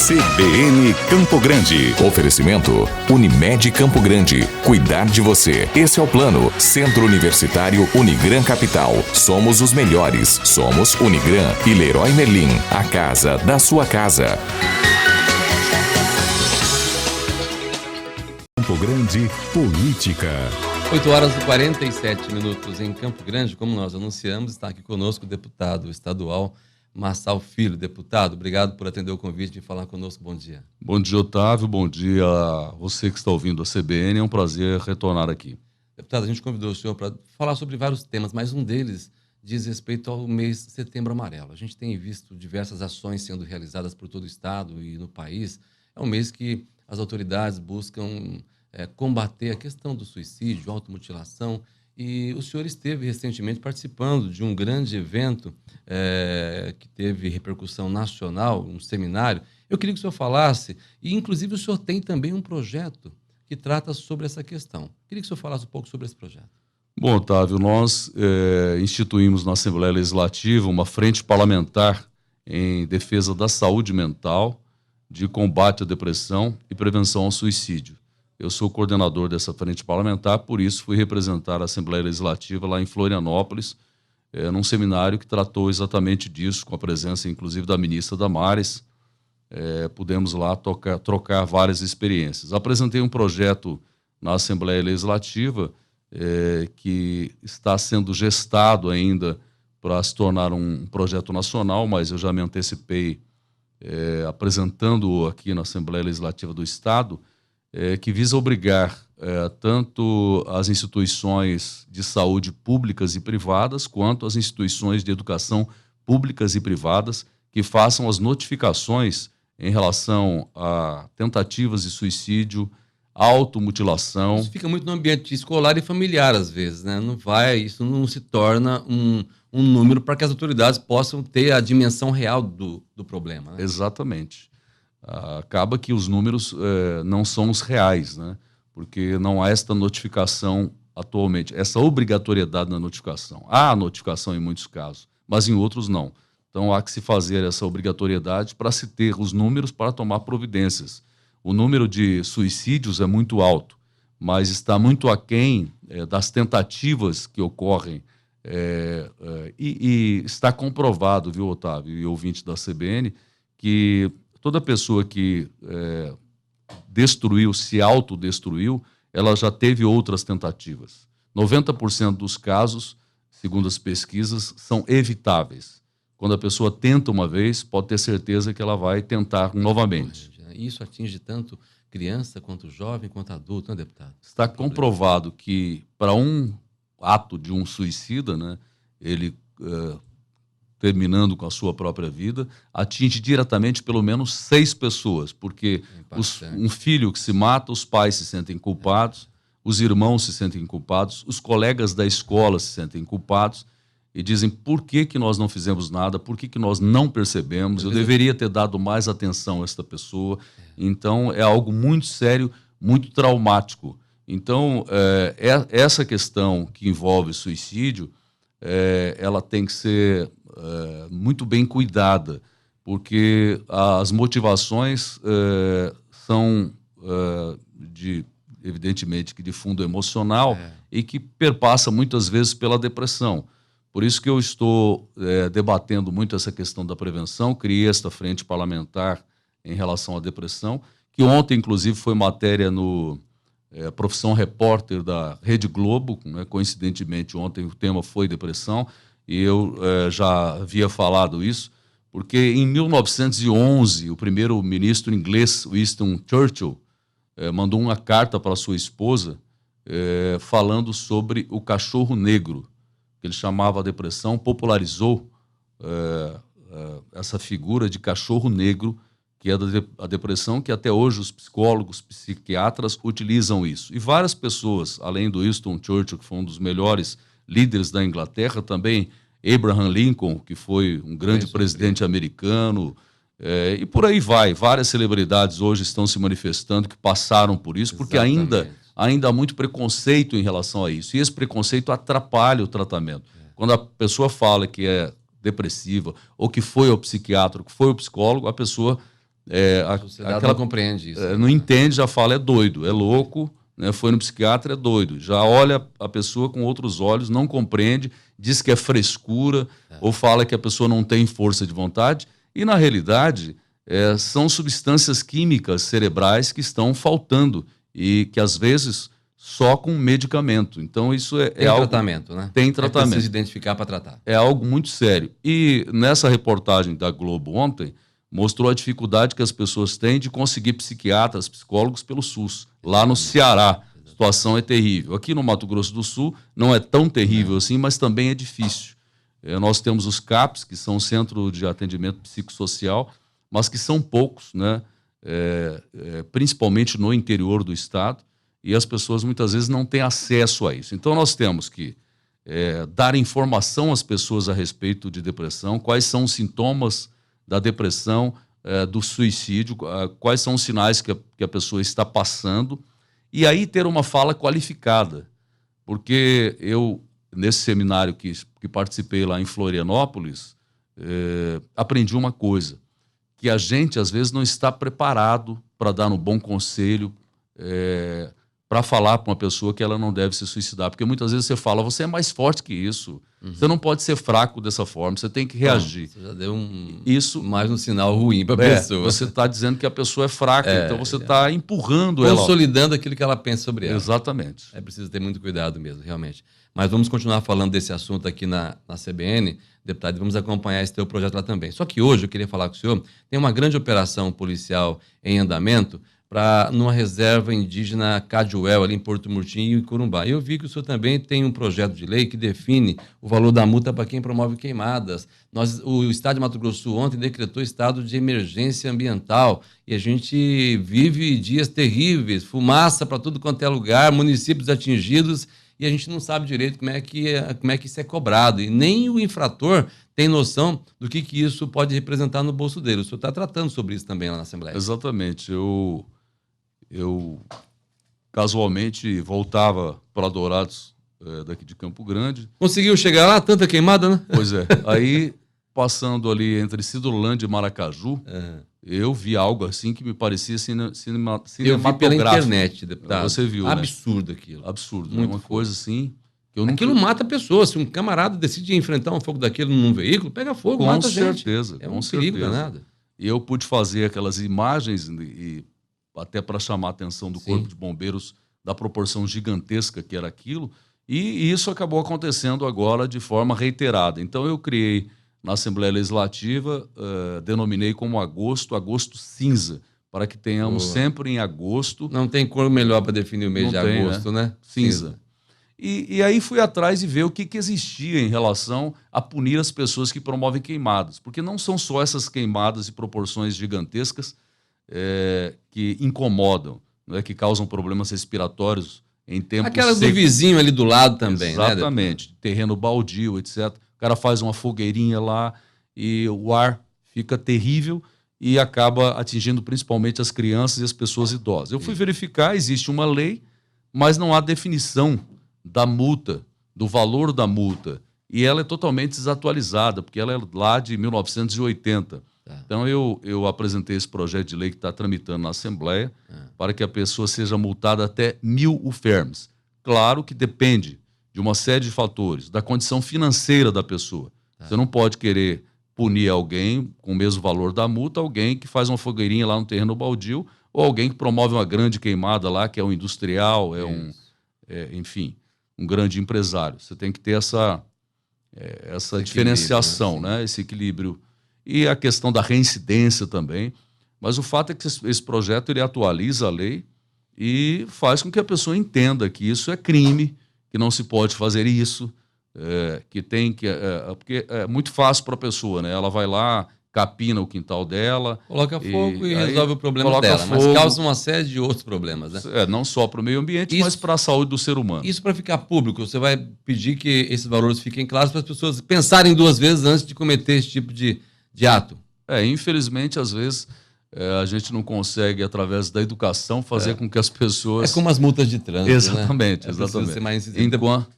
CBN Campo Grande. Oferecimento Unimed Campo Grande. Cuidar de você. Esse é o plano. Centro Universitário Unigran Capital. Somos os melhores. Somos Unigran e Leroy Merlin. A casa da sua casa. Campo Grande Política. 8h47 em Campo Grande. Como nós anunciamos, está aqui conosco o deputado estadual Marçal Filho. Deputado, obrigado por atender o convite e falar conosco. Bom dia. Bom dia, Otávio. Bom dia a você que está ouvindo a CBN. É um prazer retornar aqui. Deputado, a gente convidou o senhor para falar sobre vários temas, mas um deles diz respeito ao mês Setembro Amarelo. A gente tem visto diversas ações sendo realizadas por todo o estado e no país. É um mês que as autoridades buscam combater a questão do suicídio, automutilação. E o senhor esteve recentemente participando de um grande evento que teve repercussão nacional, um seminário. Eu queria que o senhor falasse, e inclusive o senhor tem também um projeto que trata sobre essa questão. Queria que o senhor falasse um pouco sobre esse projeto. Bom, Otávio, nós instituímos na Assembleia Legislativa uma frente parlamentar em defesa da saúde mental, de combate à depressão e prevenção ao suicídio. Eu sou coordenador dessa frente parlamentar, por isso fui representar a Assembleia Legislativa lá em Florianópolis, num seminário que tratou exatamente disso, com a presença inclusive da ministra Damares. Pudemos lá trocar várias experiências. Apresentei um projeto na Assembleia Legislativa que está sendo gestado ainda para se tornar um projeto nacional, mas eu já me antecipei apresentando-o aqui na Assembleia Legislativa do Estado, que visa obrigar tanto as instituições de saúde públicas e privadas, quanto as instituições de educação públicas e privadas que façam as notificações em relação a tentativas de suicídio, automutilação. Isso fica muito no ambiente escolar e familiar, às vezes, né? Isso não se torna um número para que as autoridades possam ter a dimensão real do problema, né? Exatamente. Acaba que os números não são os reais, né? Porque não há esta notificação atualmente, essa obrigatoriedade na notificação. Há notificação em muitos casos, mas em outros não. Então há que se fazer essa obrigatoriedade para se ter os números para tomar providências. O número de suicídios é muito alto, mas está muito aquém das tentativas que ocorrem. E está comprovado, viu, Otávio, e ouvinte da CBN, que toda pessoa que se autodestruiu, ela já teve outras tentativas. 90% dos casos, segundo as pesquisas, são evitáveis. Quando a pessoa tenta uma vez, pode ter certeza que ela vai tentar novamente. Isso atinge tanto criança, quanto jovem, quanto adulto, né, deputado? Está comprovado que para um ato de um suicida, né, ele terminando com a sua própria vida, atinge diretamente pelo menos 6 pessoas, porque um filho que se mata, os pais se sentem culpados, os irmãos se sentem culpados, os colegas da escola se sentem culpados e dizem: por que nós não fizemos nada, por que nós não percebemos, eu deveria ter dado mais atenção a esta pessoa. Então é algo muito sério, muito traumático. Então essa questão que envolve suicídio, ela tem que ser muito bem cuidada, porque as motivações são evidentemente que de fundo emocional e que perpassa muitas vezes pela depressão. Por isso que eu estou debatendo muito essa questão da prevenção, criei esta frente parlamentar em relação à depressão, que ontem inclusive foi matéria no Profissão Repórter da Rede Globo, né? Coincidentemente ontem o tema foi depressão, e eu já havia falado isso, porque em 1911, o primeiro-ministro inglês, Winston Churchill, mandou uma carta para sua esposa falando sobre o cachorro negro, que ele chamava a depressão, popularizou essa figura de cachorro negro, que é a depressão, que até hoje os psicólogos, psiquiatras utilizam isso. E várias pessoas, além do Winston Churchill, que foi um dos melhores líderes da Inglaterra, também Abraham Lincoln, que foi um grande presidente americano, e por aí vai. Várias celebridades hoje estão se manifestando que passaram por isso, porque ainda há muito preconceito em relação a isso. E esse preconceito atrapalha o tratamento. Quando a pessoa fala que é depressiva, ou que foi ao psiquiatra, ou que foi ao psicólogo, a pessoa A sociedade não compreende isso. Não entende, já fala, é doido, é louco, né? Foi no psiquiatra, é doido. Já olha a pessoa com outros olhos, não compreende, diz que é frescura, ou fala que a pessoa não tem força de vontade. E, na realidade, são substâncias químicas cerebrais que estão faltando e que, às vezes, só com medicamento. Então, isso tem algo... tratamento, né? Tem tratamento. Precisa identificar para tratar. É algo muito sério. E nessa reportagem da Globo ontem, mostrou a dificuldade que as pessoas têm de conseguir psiquiatras, psicólogos pelo SUS. Lá no Ceará, a situação é terrível. Aqui no Mato Grosso do Sul não é tão terrível assim, mas também é difícil. Nós temos os CAPs, que são Centro de Atendimento Psicossocial, mas que são poucos, né? Principalmente no interior do estado, e as pessoas muitas vezes não têm acesso a isso. Então nós temos que dar informação às pessoas a respeito de depressão, quais são os sintomas da depressão, do suicídio, quais são os sinais que a pessoa está passando, e aí ter uma fala qualificada. Porque eu, nesse seminário que participei lá em Florianópolis, aprendi uma coisa, que a gente às vezes não está preparado para dar um bom conselho, para falar para uma pessoa que ela não deve se suicidar. Porque muitas vezes você fala, você é mais forte que isso, você não pode ser fraco dessa forma, você tem que reagir. Você já deu mais um sinal ruim para a pessoa. Você está dizendo que a pessoa é fraca, então você está empurrando ela. Consolidando aquilo que ela pensa sobre ela. Exatamente. É preciso ter muito cuidado mesmo, realmente. Mas vamos continuar falando desse assunto aqui na CBN, deputado, e vamos acompanhar esse teu projeto lá também. Só que hoje eu queria falar com o senhor, tem uma grande operação policial em andamento numa reserva indígena Cajuel, ali em Porto Murtinho e Corumbá. Eu vi que o senhor também tem um projeto de lei que define o valor da multa para quem promove queimadas. O Estado de Mato Grosso do Sul ontem decretou estado de emergência ambiental e a gente vive dias terríveis, fumaça para tudo quanto é lugar, municípios atingidos, e a gente não sabe direito como é que isso é cobrado. E nem o infrator tem noção do que isso pode representar no bolso dele. O senhor está tratando sobre isso também lá na Assembleia. Exatamente. Eu casualmente voltava para Dourados, daqui de Campo Grande. Conseguiu chegar lá? Tanta queimada, né? Pois é. Aí, passando ali entre Cidrolândia e Maracaju, eu vi algo assim que me parecia cinematográfico. Eu vi pela internet, deputado. Você viu, absurdo, né? Aquilo. Absurdo. Muito uma coisa assim... Aquilo mata a pessoa. Se um camarada decide enfrentar um fogo daquele num veículo, pega fogo, mata a gente. Certeza, é um perigo danado. E eu pude fazer aquelas imagens e até para chamar a atenção do Corpo de Bombeiros da proporção gigantesca que era aquilo, e isso acabou acontecendo agora de forma reiterada. Então eu criei na Assembleia Legislativa, denominei como agosto cinza, para que tenhamos sempre em agosto... Não tem cor melhor para definir o mês de agosto, né? Cinza. E aí fui atrás e ver o que existia em relação a punir as pessoas que promovem queimadas, porque não são só essas queimadas de proporções gigantescas que incomodam, né, que causam problemas respiratórios em tempos Aquelas secos. Do vizinho ali do lado também, exatamente, né? Terreno baldio, etc. O cara faz uma fogueirinha lá e o ar fica terrível e acaba atingindo principalmente as crianças e as pessoas idosas. Eu fui verificar, existe uma lei, mas não há definição da multa, do valor da multa, e ela é totalmente desatualizada, porque ela é lá de 1980. Então eu apresentei esse projeto de lei que está tramitando na Assembleia para que a pessoa seja multada até 1.000 UFERMs. Claro que depende de uma série de fatores, da condição financeira da pessoa. Você não pode querer punir alguém com o mesmo valor da multa, alguém que faz uma fogueirinha lá no terreno baldio, ou alguém que promove uma grande queimada lá, que é um industrial, enfim, um grande empresário. Você tem que ter essa diferenciação, né? Esse equilíbrio. E a questão da reincidência também. Mas o fato é que esse projeto ele atualiza a lei e faz com que a pessoa entenda que isso é crime, que não se pode fazer isso, porque é muito fácil para a pessoa, né? Ela vai lá, capina o quintal dela. Coloca fogo e resolve o problema dela. Mas causa uma série de outros problemas, né? Não só para o meio ambiente, mas para a saúde do ser humano. Isso para ficar público, você vai pedir que esses valores fiquem claros para as pessoas pensarem duas vezes antes de cometer esse tipo de ato. Infelizmente, às vezes, a gente não consegue, através da educação, fazer com que as pessoas... É como as multas de trânsito, Exatamente, né? exatamente. Ser mais...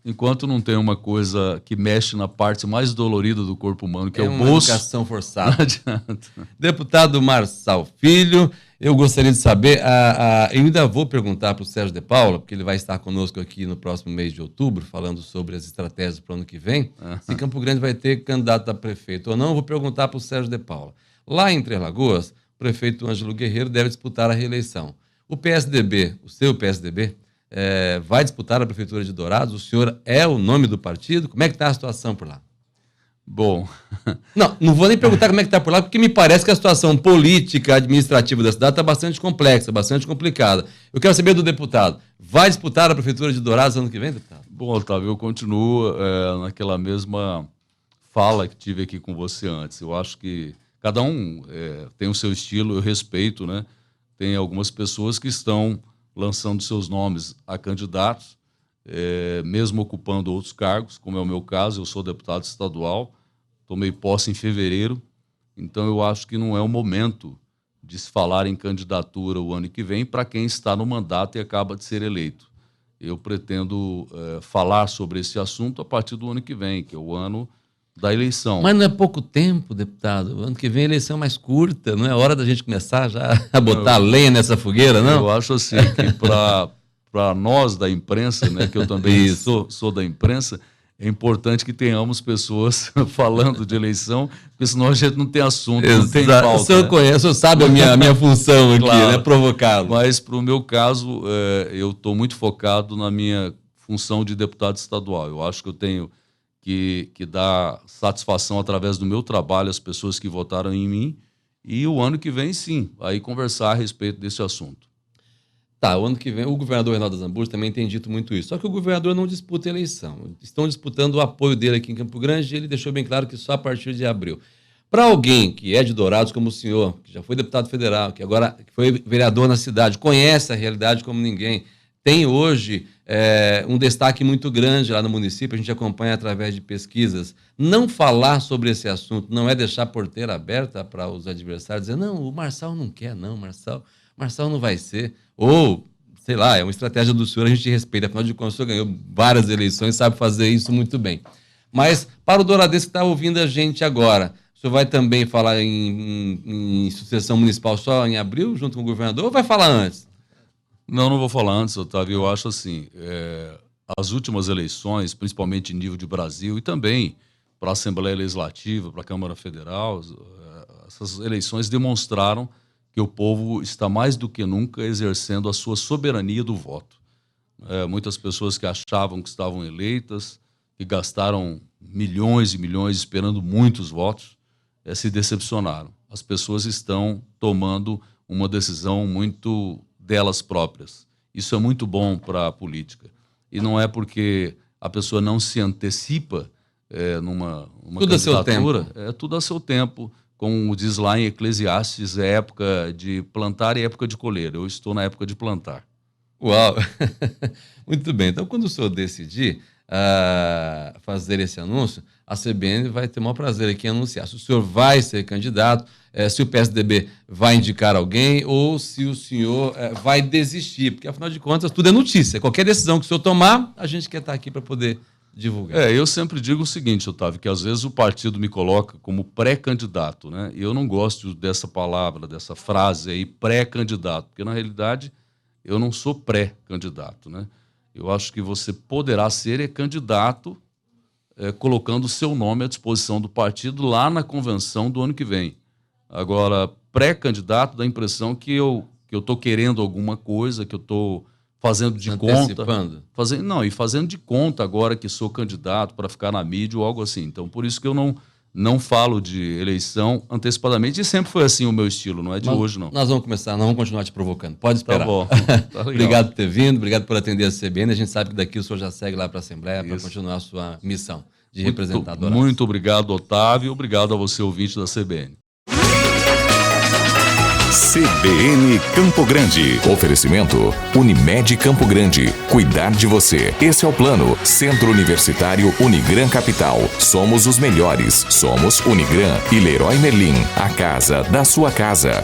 Enquanto não tem uma coisa que mexe na parte mais dolorida do corpo humano, que é o uma bolso... educação forçada. Não adianta. Deputado Marçal Filho, eu gostaria de saber, eu ainda vou perguntar para o Sérgio de Paula, porque ele vai estar conosco aqui no próximo mês de outubro, falando sobre as estratégias para o ano que vem, se Campo Grande vai ter candidato a prefeito ou não, eu vou perguntar para o Sérgio de Paula. Lá em Três Lagoas, o prefeito Ângelo Guerreiro deve disputar a reeleição. O PSDB, o seu PSDB, vai disputar a prefeitura de Dourados? O senhor é o nome do partido? Como é que está a situação por lá? Bom... Não vou nem perguntar como é que está por lá, porque me parece que a situação política, administrativa da cidade está bastante complexa, bastante complicada. Eu quero saber do deputado, vai disputar a prefeitura de Dourados ano que vem, deputado? Bom, Otávio, eu continuo naquela mesma fala que tive aqui com você antes. Eu acho que cada um tem o seu estilo, eu respeito, né? Tem algumas pessoas que estão lançando seus nomes a candidatos, mesmo ocupando outros cargos, como é o meu caso. Eu sou deputado estadual, tomei posse em fevereiro, então eu acho que não é o momento de se falar em candidatura o ano que vem para quem está no mandato e acaba de ser eleito. Eu pretendo falar sobre esse assunto a partir do ano que vem, que é o ano da eleição. Mas não é pouco tempo, deputado? O ano que vem a eleição é mais curta, não é hora da gente começar já a botar lenha nessa fogueira, não? Eu acho assim que para nós da imprensa, né, que eu também sou da imprensa, é importante que tenhamos pessoas falando de eleição, porque senão a gente não tem assunto, não tem pauta. O senhor conhece, o senhor sabe a minha função aqui, claro, né? Provocá-lo. Mas para o meu caso, eu estou muito focado na minha função de deputado estadual. Eu acho que eu tenho que dar satisfação através do meu trabalho às pessoas que votaram em mim, e o ano que vem, sim, aí conversar a respeito desse assunto. Tá, o ano que vem o governador Reinaldo Azambuja também tem dito muito isso, só que o governador não disputa a eleição, estão disputando o apoio dele aqui em Campo Grande, e ele deixou bem claro que só a partir de abril. Para alguém que é de Dourados como o senhor, que já foi deputado federal, que agora foi vereador na cidade, conhece a realidade como ninguém, tem hoje um destaque muito grande lá no município, a gente acompanha através de pesquisas. Não falar sobre esse assunto não é deixar a porteira aberta para os adversários, dizer, não, o Marçal não quer, não, Marçal não vai ser. Ou, sei lá, é uma estratégia do senhor, a gente respeita, afinal de contas o senhor ganhou várias eleições, sabe fazer isso muito bem. Mas para o douradense que está ouvindo a gente agora, o senhor vai também falar em sucessão municipal só em abril, junto com o governador, ou vai falar antes? Não vou falar antes, Otávio. Eu acho assim, as últimas eleições, principalmente em nível de Brasil e também para a Assembleia Legislativa, para a Câmara Federal, essas eleições demonstraram que o povo está mais do que nunca exercendo a sua soberania do voto. Muitas pessoas que achavam que estavam eleitas, que gastaram milhões e milhões esperando muitos votos, se decepcionaram. As pessoas estão tomando uma decisão muito delas próprias. Isso é muito bom para a política. E não é porque a pessoa não se antecipa numa tudo candidatura. A seu tempo. É tudo a seu tempo. Como diz lá em Eclesiastes, é época de plantar e época de colher. Eu estou na época de plantar. Uau! Muito bem. Então, quando o senhor decidir fazer esse anúncio, a CBN vai ter o maior prazer aqui em anunciar se o senhor vai ser candidato, se o PSDB vai indicar alguém ou se o senhor vai desistir, porque, afinal de contas, tudo é notícia. Qualquer decisão que o senhor tomar, a gente quer estar aqui para poder divulgar. Eu sempre digo o seguinte, Otávio, que às vezes o partido me coloca como pré-candidato, né? E eu não gosto dessa palavra, dessa frase aí, pré-candidato, porque, na realidade, eu não sou pré-candidato, né? Eu acho que você poderá ser candidato colocando o seu nome à disposição do partido lá na convenção do ano que vem. Agora, pré-candidato dá a impressão que eu estou querendo alguma coisa, que eu estou fazendo de conta. Fazendo de conta agora que sou candidato para ficar na mídia ou algo assim. Então, por isso que eu não falo de eleição antecipadamente. E sempre foi assim o meu estilo, não é de hoje, não. Nós vamos continuar te provocando. Pode esperar. Tá bom. Tá Obrigado por ter vindo, obrigado por atender a CBN. A gente sabe que daqui o senhor já segue lá para a Assembleia para continuar a sua missão de representar Dourados. Muito obrigado, Otávio. Obrigado a você, ouvinte da CBN. CBN Campo Grande. Oferecimento Unimed Campo Grande. Cuidar de você. Esse é o plano. Centro Universitário Unigran Capital. Somos os melhores. Somos Unigran e Leroy Merlin. A casa da sua casa.